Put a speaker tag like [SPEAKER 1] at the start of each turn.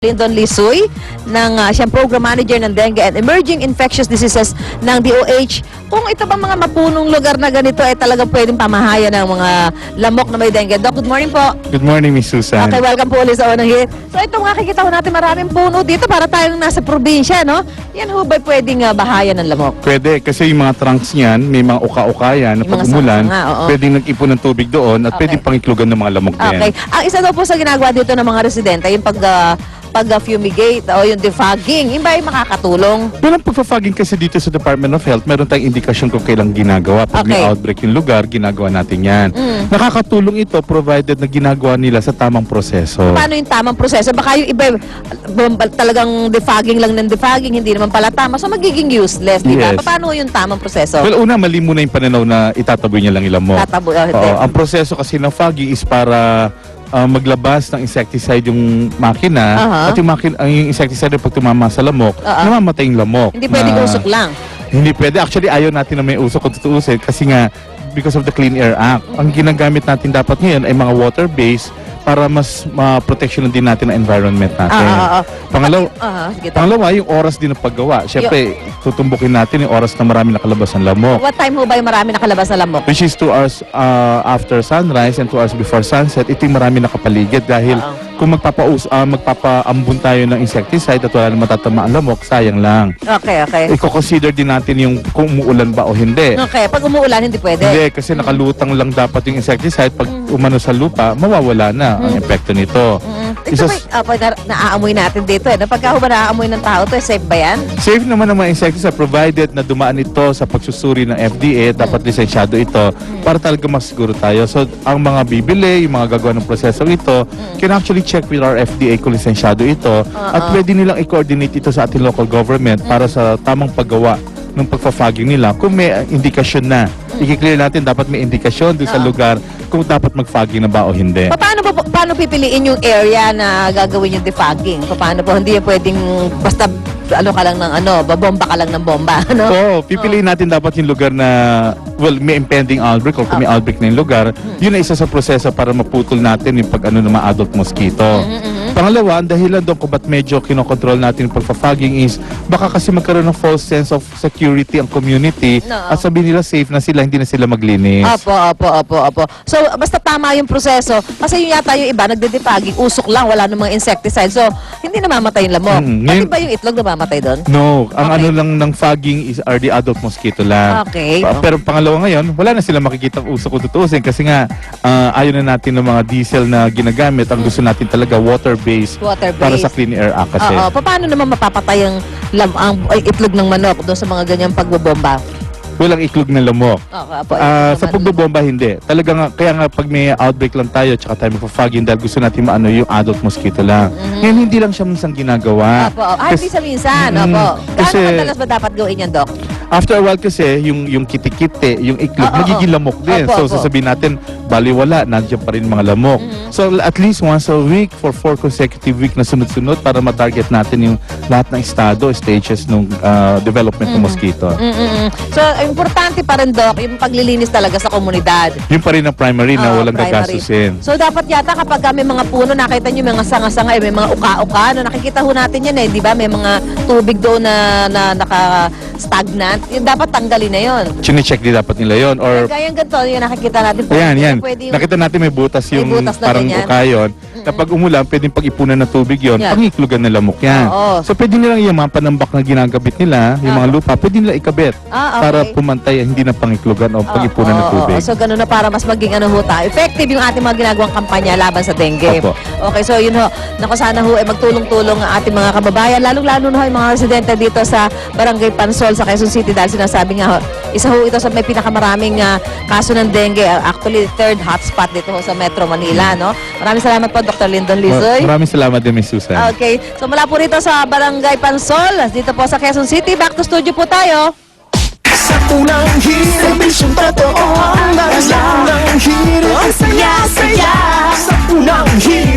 [SPEAKER 1] Lyndon Lisoy, siyang Program Manager ng Dengue and Emerging Infectious Diseases ng DOH. Kung ito bang mga mapunong lugar na ganito ay talagang pwedeng pamahayan ng mga lamok na may dengue. Doc, good morning po.
[SPEAKER 2] Good morning, Miss Susan.
[SPEAKER 1] Okay, welcome po ulit sa unang hit. So ito makikita ko natin maraming puno dito para tayong nasa probinsya, no? Yan ho ba'y pwedeng bahayan ng lamok?
[SPEAKER 2] Pwede, kasi yung mga trunks niyan, may mga uka-uka yan na
[SPEAKER 1] Yung mga
[SPEAKER 2] pag umulan,
[SPEAKER 1] sanga, oo.
[SPEAKER 2] pwedeng nag-ipon ng tubig doon at
[SPEAKER 1] Okay.
[SPEAKER 2] pwedeng pangiklugan ng mga lamok din.
[SPEAKER 1] Okay. Ang isa daw po sa ginagawa dito ng mga residente, yung pag-fumigate o yung defogging, yung ba ay makakatulong?
[SPEAKER 2] Walang pagpa-fogging kasi dito sa Department of Health, meron tayong indikasyon kung kailang ginagawa. Pag may
[SPEAKER 1] Okay.
[SPEAKER 2] outbreak yung lugar, ginagawa natin yan. Nakakatulong ito provided na ginagawa nila sa tamang proseso.
[SPEAKER 1] Paano yung tamang proseso? Baka yung iba talagang defogging lang ng defogging, hindi naman pala tama. So magiging useless, di ba?
[SPEAKER 2] Yes.
[SPEAKER 1] Paano yung tamang proseso?
[SPEAKER 2] Well, una, mali muna yung pananaw na itataboy niya lang yung lamok.
[SPEAKER 1] Tataboy, hindi.
[SPEAKER 2] Oo, ang proseso kasi ng fogging is para maglabas ng insecticide yung makina at yung insecticide pag tumama sa lamok, namamatay yung lamok.
[SPEAKER 1] Hindi pwedeng usok lang.
[SPEAKER 2] Hindi pwede. Actually, ayaw natin na may usok kung tutuusin kasi nga because of the Clean Air Act. Ang ginagamit natin dapat ngayon ay mga water-based para mas ma-protection din natin ang environment natin.
[SPEAKER 1] Sige,
[SPEAKER 2] Pangalawa, yung oras din ng paggawa. Siyempre, tutumbukin natin yung oras na marami nakalabas ng lamok.
[SPEAKER 1] What time ho ba yung marami nakalabas na lamok?
[SPEAKER 2] Which is 2 hours after sunrise and 2 hours before sunset. Ito yung marami nakapaligid dahil kung magpapaambun tayo ng insecticide at wala na matatama ang lamok, sayang lang.
[SPEAKER 1] Okay.
[SPEAKER 2] I-consider din natin yung kung umuulan ba o hindi.
[SPEAKER 1] Okay, pag umuulan, hindi pwede.
[SPEAKER 2] Hindi, kasi nakalutang lang dapat yung insecticide. Pag umano sa lupa, mawawala na ang epekto nito.
[SPEAKER 1] Ito ba, naaamoy natin dito eh. Pagka ho ba naaamoy ng tao to, safe ba yan?
[SPEAKER 2] Safe naman ang mga insecticide provided na dumaan ito sa pagsusuri ng FDA, dapat lisensyado ito para talaga mas siguro tayo. So, ang mga bibili, yung mga gagawa ng proseso ito, can actually check with our FDA kung lisensyado ito at pwede nilang i-coordinate ito sa ating local government para sa tamang paggawa ng pagpa-fogging nila. Kung may indikasyon na, i-clear natin dapat may indikasyon doon sa lugar kung dapat mag-fogging na ba o hindi.
[SPEAKER 1] Paano pipiliin yung area na gagawin yung defogging? Paano po? Hindi yung pwedeng basta babomba ka lang ng bomba, ano?
[SPEAKER 2] Oo, pipiliin natin dapat yung lugar na, well, may impending outbreak o kung may outbreak na yung lugar, yun na isa sa proseso para maputol natin yung ng mga adult mosquito. Pangalawa, ang dahilan doon kung ba't medyo kinokontrol natin yung pagpa-fogging is baka kasi magkaroon ng false sense of security ang community at sabihin nila safe na sila, hindi na sila maglinis.
[SPEAKER 1] Opo. So, basta tama yung proseso. Kasi yung yata yung iba, nagde-defogging, usok lang, wala namang insecticide. So, hindi namamatay yung lamok. Pati ba yung itlog namamatay doon?
[SPEAKER 2] No, ang ano lang ng fogging are the adult mosquito lang.
[SPEAKER 1] Okay.
[SPEAKER 2] Pero pangalawa ngayon, wala na sila makikita usok kung tutuusin kasi nga ayaw na natin ng mga diesel na ginagamit. Ang gusto natin talaga water-based para sa Clean Air Act kasi.
[SPEAKER 1] Paano naman mapapatay ang itlog ng manok doon sa mga ganyang pagbobomba?
[SPEAKER 2] Walang iklog ng lamok. Sa pagbobomba, hindi. Talaga nga, kaya nga pag may outbreak lang tayo tsaka tayo magpa-fogging dahil gusto natin maano yung adult mosquito lang. Ngayon, hindi lang siya minsan ginagawa.
[SPEAKER 1] Hindi sa minsan. Gaano madalas ba dapat gawin yan, Doc?
[SPEAKER 2] After a while kasi, yung kitikite, yung iklog, nagiging lamok din. So, sasabihin natin, baliwala, nandiyan pa rin mga lamok. So, at least once a week for 4 consecutive week na sunod-sunod para ma-target natin yung lahat ng estado, stages ng development ng mosquito.
[SPEAKER 1] So, importante pa rin, Doc, yung paglilinis talaga sa komunidad.
[SPEAKER 2] Yun pa rin ang primary na walang gagastusin.
[SPEAKER 1] So, dapat yata kapag may mga puno, nakita nyo mga sanga-sanga, may mga uka-uka, nakikita ho natin yan di ba? May mga tubig doon na naka-stagnant. Yung dapat tanggalin na yun.
[SPEAKER 2] Chine-check din dapat nila yun. Or,
[SPEAKER 1] kaya ganito, yung nakikita natin.
[SPEAKER 2] yan. Nakita natin may butas yung parang uka yun. Kapag umulan, pwedeng pag-ipunan ng tubig yun, pangiklugan ng lamok yan. So, pwede nilang yung mga panambak na ginagabit nila, yung mga lupa, pwede nila ikabit para pumantay, hindi na pangiklugan o pag-ipunan ng tubig.
[SPEAKER 1] So, ganun na para mas maging effective yung ating mga ginagawang kampanya laban sa dengue. Okay, so yun ho. Naku, sana ho, magtulong-tulong ang ating mga kababayan, lalong-lalo na ho yung mga residente dito sa Barangay Pansol sa Quezon City dahil sinasabi nga ho, isa ho ito sa may pinakamaraming kaso ng dengue. Actually, third hotspot dito ho sa Metro Manila, no? Maraming salamat po, Dr. Lyndon Lisoy.
[SPEAKER 2] Maraming salamat din, Miss Susan.
[SPEAKER 1] Okay. So mula po rito sa Barangay Pansol, dito po sa Quezon City, back to studio po tayo.
[SPEAKER 3] Sa unang hirit, serbisyong totoo ang unang hirit, ang saya-saya. Sa unang hirit